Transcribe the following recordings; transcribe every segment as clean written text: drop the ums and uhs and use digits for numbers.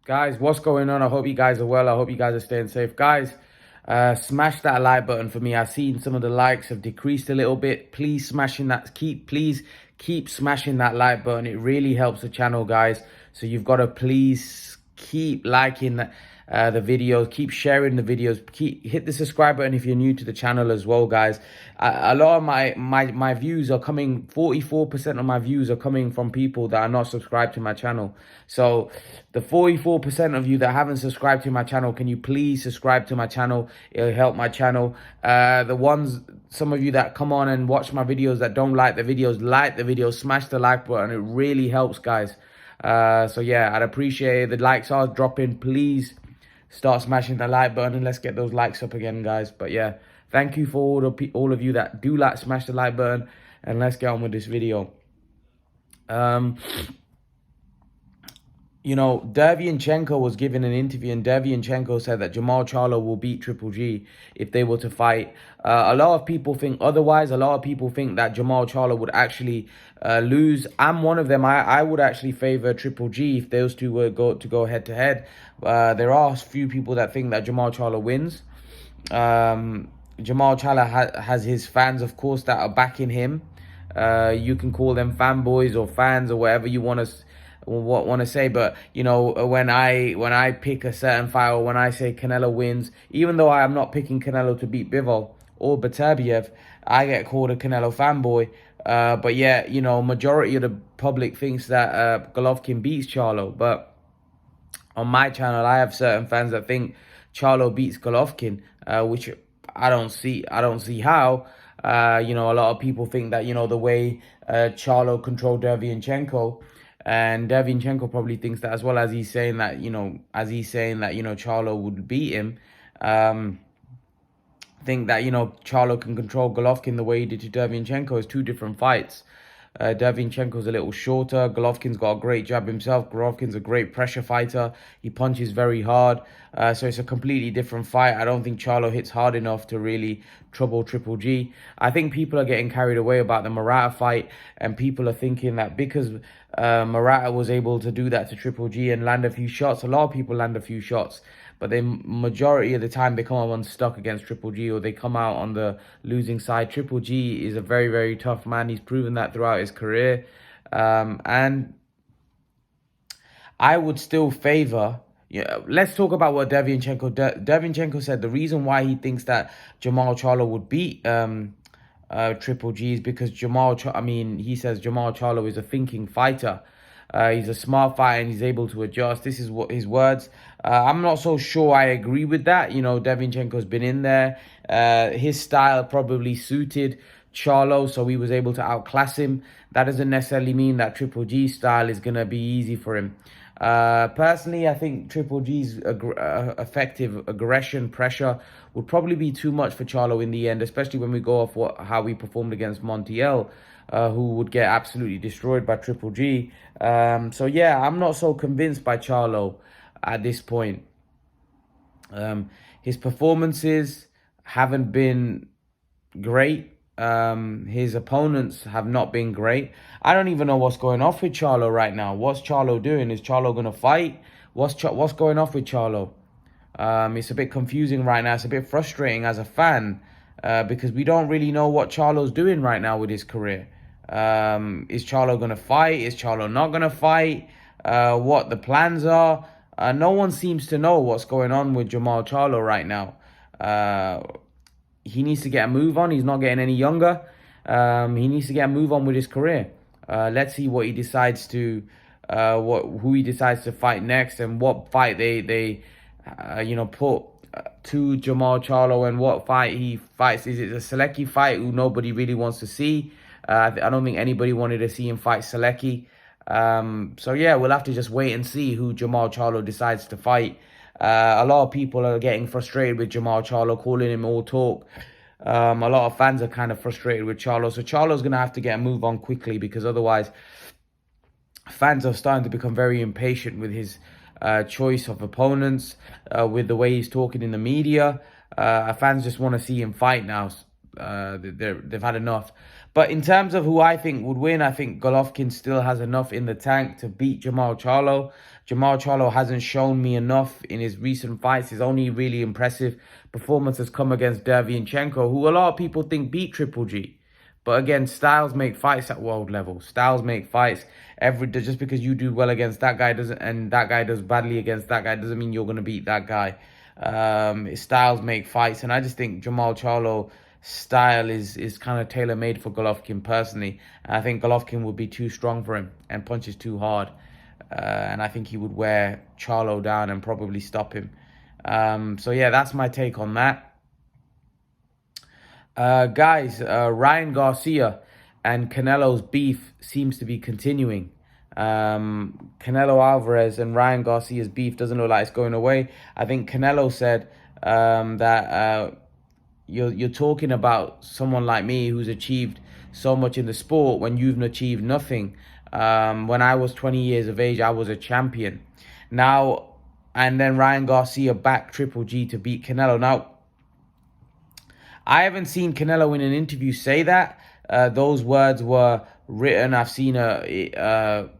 Guys, what's going on? I hope you guys are well. I hope you guys are staying safe. Guys, smash that like button for me. I've seen some of the likes have decreased a little bit. Please please keep smashing that like button. It really helps the channel, guys. So you've got to please keep liking the videos, keep sharing the videos, hit the subscribe button if you're new to the channel as well, guys. A lot of my views are coming, 44% of my views are coming from people that are not subscribed to my channel. So the 44% of you that haven't subscribed to my channel, can you please subscribe to my channel? It'll help my channel. Some of you that come on and watch my videos that don't like the videos, smash the like button. It really helps, guys. So yeah, I'd appreciate it. The likes are dropping. Please start smashing the like button and let's get those likes up again, guys. But yeah, thank you for all of you that do smash the like button, and let's get on with this video. You know, Devinchenko was given an interview, and Devinchenko said that Jermall Charlo will beat Triple G if they were to fight. A lot of people think otherwise. A lot of people think that Jermall Charlo would actually lose. I'm one of them. I would actually favor Triple G if those two were to go head to head. There are a few people that think that Jermall Charlo wins. Jermall Charlo has his fans, of course, that are backing him. You can call them fanboys or fans or whatever you want to say, but you know, when I pick a certain fight, or when I say Canelo wins, even though I am not picking Canelo to beat Bivol or Beterbiev, I get called a Canelo fanboy. But yeah, you know, majority of the public thinks that Golovkin beats Charlo. But on my channel, I have certain fans that think Charlo beats Golovkin, which I don't see how. You know, a lot of people think that, you know, the way Charlo controlled Devinchenko, and Devinchenko probably thinks that as well, as he's saying that, you know, Charlo would beat him. Think that, you know, Charlo can control Golovkin the way he did to Devinchenko. It's two different fights. Devinchenko's a little shorter. Golovkin's got a great jab himself. Golovkin's a great pressure fighter. He punches very hard. So it's a completely different fight. I don't think Charlo hits hard enough to really trouble Triple G. I think people are getting carried away about the Murata fight, and people are thinking that because Murata was able to do that to Triple G and land a few shots, a lot of people land a few shots, but they majority of the time they come up unstuck against Triple G, or they come out on the losing side. Triple G is a very, very tough man. He's proven that throughout his career. And I would still favor... Yeah, let's talk about what Devinchenko said. The reason why he thinks that Jermall Charlo would beat Triple G is because he says Jermall Charlo is a thinking fighter. He's a smart fighter and he's able to adjust. This is what his words. I'm not so sure I agree with that. You know, Devinchenko's been in there. His style probably suited Charlo, so he was able to outclass him. That doesn't necessarily mean that Triple G's style is going to be easy for him. Personally, I think Triple G's effective aggression, pressure would probably be too much for Charlo in the end, especially when we go off how he performed against Montiel, who would get absolutely destroyed by Triple G. So yeah, I'm not so convinced by Charlo at this point. His performances haven't been great. His opponents have not been great. I don't even know what's going off with Charlo right now. What's Charlo doing? Is Charlo gonna fight? What's going off with Charlo? It's a bit confusing right now. It's a bit frustrating as a fan, because we don't really know what Charlo's doing right now with his career. Is Charlo gonna fight? Is Charlo not gonna fight? What the plans are? No one seems to know what's going on with Jermall Charlo right now. He needs to get a move on. He's not getting any younger. He needs to get a move on with his career. Let's see what he decides to, who he decides to fight next, and what fight they put to Jermall Charlo, and what fight he fights. Is it a Selecki fight who nobody really wants to see? I don't think anybody wanted to see him fight Selecki. So yeah, we'll have to just wait and see who Jermall Charlo decides to fight. A lot of people are getting frustrated with Jermall Charlo, calling him all talk. A lot of fans are kind of frustrated with Charlo. So Charlo's going to have to get a move on quickly, because otherwise fans are starting to become very impatient with his choice of opponents, with the way he's talking in the media. Fans just want to see him fight now. they've had enough. But in terms of who I think would win, I think Golovkin still has enough in the tank to beat Jermall Charlo. Jermall Charlo hasn't shown me enough in his recent fights. His only really impressive performance has come against Devinchenko, who a lot of people think beat Triple G. But again, styles make fights at world level. Styles make fights. Just because you do well against that guy doesn't, and that guy does badly against that guy, doesn't mean you're gonna beat that guy. Styles make fights, and I just think Jermall Charlo style is kind of tailor-made for Golovkin personally. And I think Golovkin would be too strong for him and punches too hard. And I think he would wear Charlo down and probably stop him. So yeah, that's my take on that. Guys, Ryan Garcia and Canelo's beef seems to be continuing. Canelo Alvarez and Ryan Garcia's beef doesn't look like it's going away. I think Canelo said that you're talking about someone like me who's achieved so much in the sport when you've achieved nothing. When I was 20 years of age, I was a champion. Now, and then Ryan Garcia backed Triple G to beat Canelo. Now, I haven't seen Canelo in an interview say that. Those words were written. I've seen in an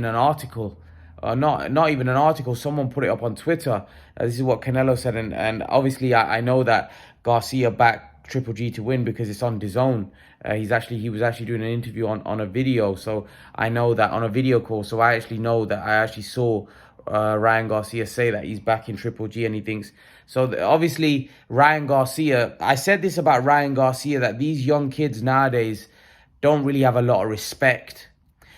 article, not even an article. Someone put it up on Twitter. This is what Canelo said, and obviously I know that Garcia backed Triple G to win because it's on DAZN. He was actually doing an interview on a video, so I know that on a video call. So I actually know that I actually saw Ryan Garcia say that he's backing Triple G, and he thinks so. Obviously, Ryan Garcia. I said this about Ryan Garcia, that these young kids nowadays don't really have a lot of respect.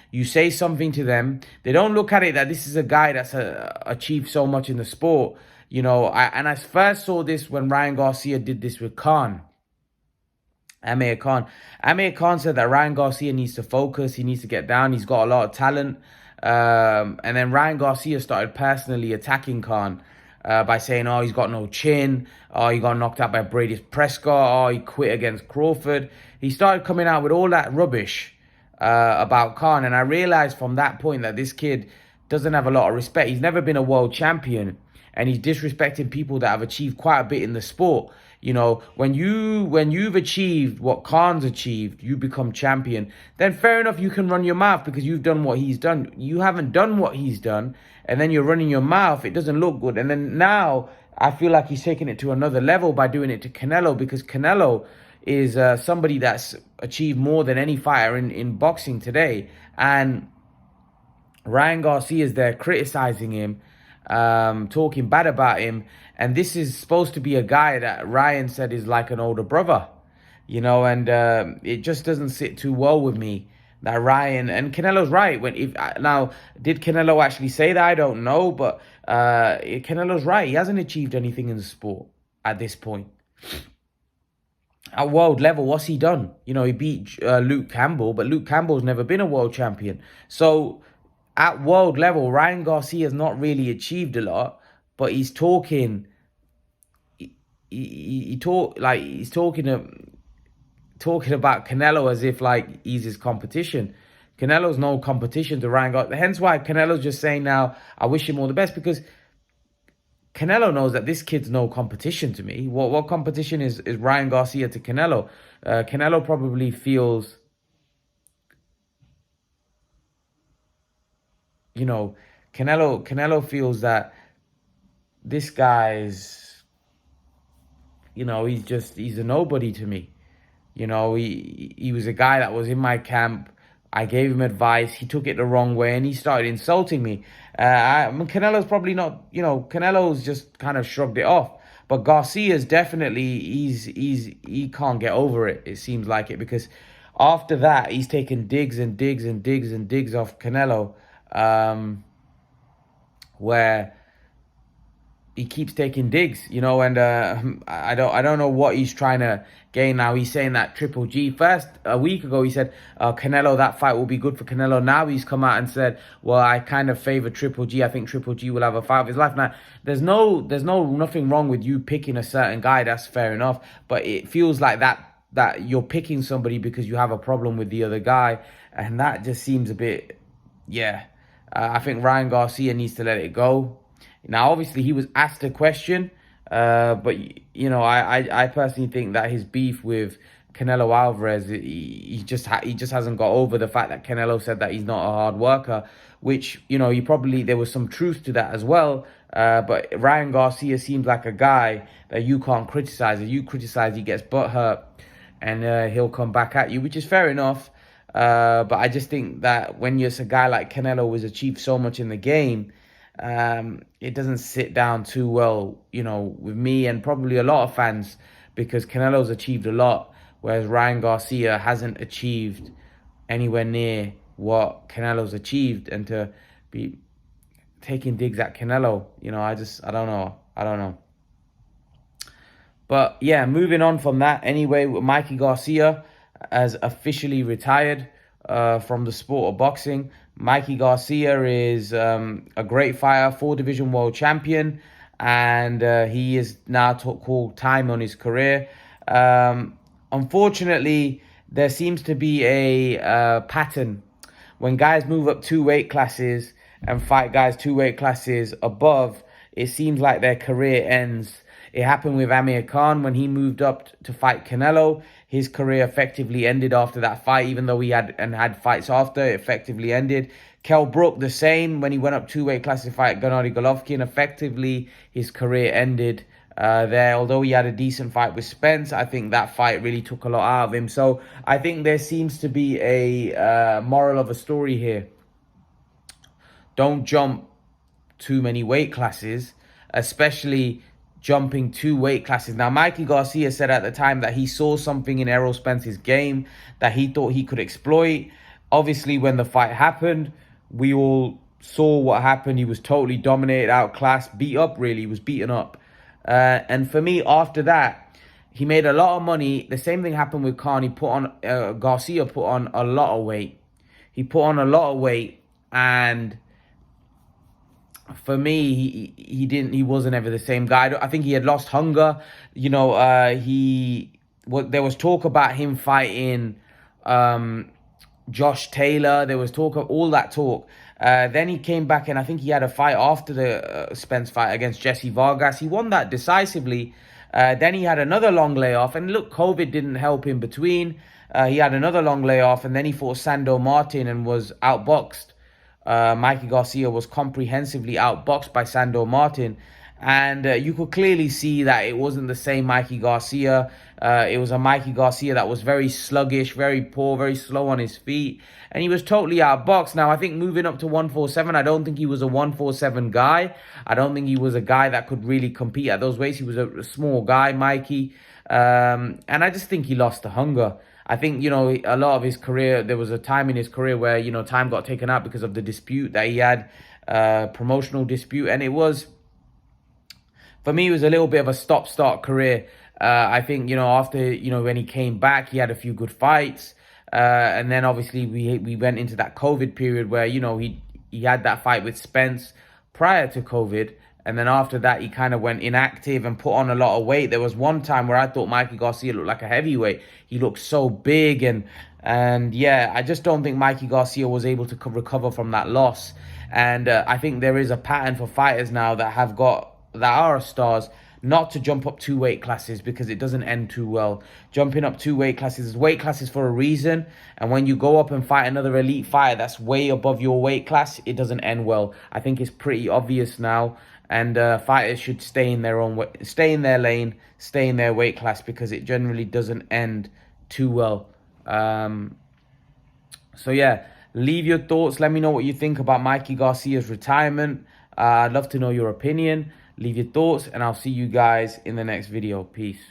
You say something to them, they don't look at it that this is a guy that's achieved so much in the sport. You know, I first saw this when Ryan Garcia did this with Amir Khan. Amir Khan said that Ryan Garcia needs to focus. He needs to get down. He's got a lot of talent. And then Ryan Garcia started personally attacking Khan by saying, oh, he's got no chin. Oh, he got knocked out by Brady Prescott. Oh, he quit against Crawford. He started coming out with all that rubbish about Khan. And I realized from that point that this kid doesn't have a lot of respect. He's never been a world champion. And he's disrespecting people that have achieved quite a bit in the sport. You know, when you've achieved what Khan's achieved, you become champion, then fair enough, you can run your mouth because you've done what he's done. You haven't done what he's done, and then you're running your mouth. It doesn't look good. And then now I feel like he's taking it to another level by doing it to Canelo, because Canelo is somebody that's achieved more than any fighter in boxing today. And Ryan Garcia is there criticizing him, talking bad about him. And this is supposed to be a guy that Ryan said is like an older brother, you know, and it just doesn't sit too well with me that Ryan, and Canelo's right. Now, did Canelo actually say that? I don't know, but Canelo's right. He hasn't achieved anything in the sport at this point. At world level, what's he done? You know, he beat Luke Campbell, but Luke Campbell's never been a world champion. So at world level, Ryan Garcia has not really achieved a lot, but he's talking. He's talking about Canelo as if like he's his competition. Canelo's no competition to Ryan Garcia. Hence why Canelo's just saying now, I wish him all the best, because Canelo knows that this kid's no competition to me. What competition is Ryan Garcia to Canelo? Canelo probably feels, you know, Canelo feels that this guy's, you know, he's a nobody to me. You know, he was a guy that was in my camp. I gave him advice. He took it the wrong way and he started insulting me. Canelo's probably not, you know, Canelo's just kind of shrugged it off. But Garcia's definitely, he can't get over it. It seems like it, because after that, he's taken digs and digs and digs and digs off Canelo, where he keeps taking digs, you know, and I don't know what he's trying to gain now. He's saying that Triple G, first a week ago he said Canelo, that fight will be good for Canelo. Now he's come out and said, well, I kind of favor Triple G. I think Triple G will have a fight of his life. Now there's nothing wrong with you picking a certain guy. That's fair enough, but it feels like that you're picking somebody because you have a problem with the other guy, and that just seems a bit, yeah. I think Ryan Garcia needs to let it go. Now, obviously, he was asked a question But you know, I personally think that his beef with Canelo Alvarez, he just hasn't got over the fact that Canelo said that he's not a hard worker, which, you know, there was some truth to that as well. But Ryan Garcia seems like a guy that you can't criticize. If you criticize, he gets butthurt, and he'll come back at you, which is fair enough. But I just think that when you're a guy like Canelo who has achieved so much in the game, it doesn't sit down too well, you know, with me and probably a lot of fans, because Canelo's achieved a lot, whereas Ryan Garcia hasn't achieved anywhere near what Canelo's achieved. And to be taking digs at Canelo, you know, I don't know. But yeah, moving on from that, anyway, Mikey Garcia has officially retired from the sport of boxing. Mikey Garcia is a great fighter, 4-division world champion, and he is now called time on his career. Unfortunately, there seems to be a pattern when guys move up 2 weight classes and fight guys 2 weight classes above. It seems like their career ends. It happened with Amir Khan when he moved up to fight Canelo. His career effectively ended after that fight, even though he had fights after. It effectively ended. Kell Brook, the same, when he went up 2 weight classes to fight Gennady Golovkin. Effectively, his career ended there. Although he had a decent fight with Spence, I think that fight really took a lot out of him. So I think there seems to be a moral of a story here. Don't jump too many weight classes, especially jumping 2 weight classes. Now, Mikey Garcia said at the time that he saw something in Errol Spence's game that he thought he could exploit. Obviously, when the fight happened, we all saw what happened. He was totally dominated, outclassed, beat up, really. He was beaten up. And for me, after that, he made a lot of money. The same thing happened with Khan. Garcia put on a lot of weight. He put on a lot of weight, and for me, he wasn't ever the same guy. I think he had lost hunger. You know, there was talk about him fighting Josh Taylor. There was talk of all that talk. Then he came back, and I think he had a fight after the Spence fight against Jesse Vargas. He won that decisively. Then he had another long layoff, and look, COVID didn't help in between. He had another long layoff, and then he fought Sandor Martin and was outboxed. Mikey Garcia was comprehensively outboxed by Sandor Martin, and you could clearly see that it wasn't the same Mikey Garcia. It was a Mikey Garcia that was very sluggish, very poor, very slow on his feet, and he was totally outboxed. Now, I think moving up to 147, I don't think he was a 147 guy. I don't think he was a guy that could really compete at those weights. He was a small guy, Mikey, and I just think he lost the hunger. I think, you know, a lot of his career, there was a time in his career where, you know, time got taken out because of the dispute that he had, promotional dispute. And it was, for me, it was a little bit of a stop-start career. I think, you know, after, you know, when he came back, he had a few good fights. And then obviously we went into that COVID period where, you know, he had that fight with Spence prior to COVID. And then after that, he kind of went inactive and put on a lot of weight. There was one time where I thought Mikey Garcia looked like a heavyweight. He looked so big. And yeah, I just don't think Mikey Garcia was able to recover from that loss. And I think there is a pattern for fighters now that are stars not to jump up 2 weight classes, because it doesn't end too well. Jumping up 2 weight classes is weight classes for a reason. And when you go up and fight another elite fighter that's way above your weight class, it doesn't end well. I think it's pretty obvious now. And fighters should stay in their own way, stay in their lane, stay in their weight class, because it generally doesn't end too well. So yeah, leave your thoughts. Let me know what you think about Mikey Garcia's retirement. I'd love to know your opinion. Leave your thoughts, and I'll see you guys in the next video. Peace.